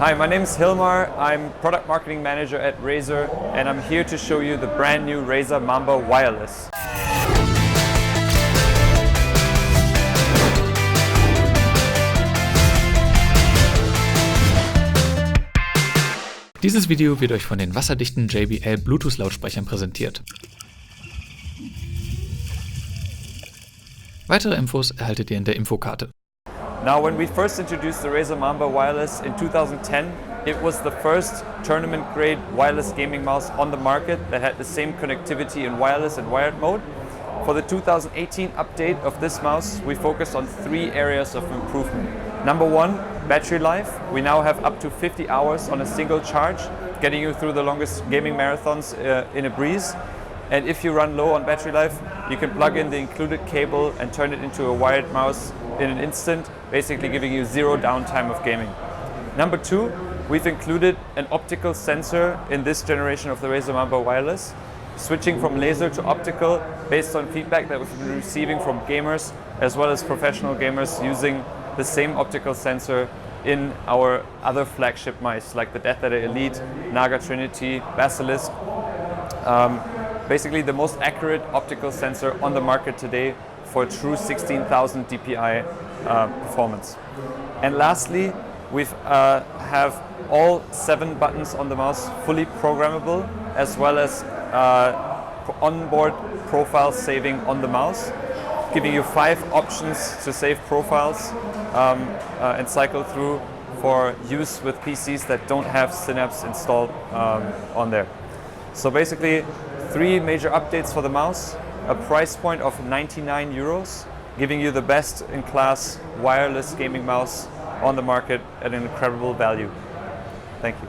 Hi, my name is Hilmar. I'm Product Marketing Manager at Razer, and I'm here to show you the brand new Razer Mamba Wireless. Dieses Video wird euch von den wasserdichten JBL Bluetooth Lautsprechern präsentiert. Weitere Infos erhaltet ihr in der Infokarte. Now, when we first introduced the Razer Mamba Wireless in 2010, it was the first tournament-grade wireless gaming mouse on the market that had the same connectivity in wireless and wired mode. For the 2018 update of this mouse, we focused on 3 areas of improvement. Number 1, battery life. We now have up to 50 hours on a single charge, getting you through the longest gaming marathons in a breeze. And if you run low on battery life, you can plug in the included cable and turn it into a wired mouse in an instant, basically giving you 0 downtime of gaming. Number 2, we've included an optical sensor in this generation of the Razer Mamba Wireless, switching from laser to optical based on feedback that we've been receiving from gamers as well as professional gamers using the same optical sensor in our other flagship mice like the Death Adder Elite, Naga Trinity, Basilisk. Basically the most accurate optical sensor on the market today for true 16,000 dpi performance. And lastly, we have all 7 buttons on the mouse fully programmable, as well as onboard profile saving on the mouse, giving you 5 options to save profiles and cycle through for use with PCs that don't have Synapse installed on there. So basically 3 major updates for the mouse, a price point of 99 euros, giving you the best in class wireless gaming mouse on the market at an incredible value. Thank you.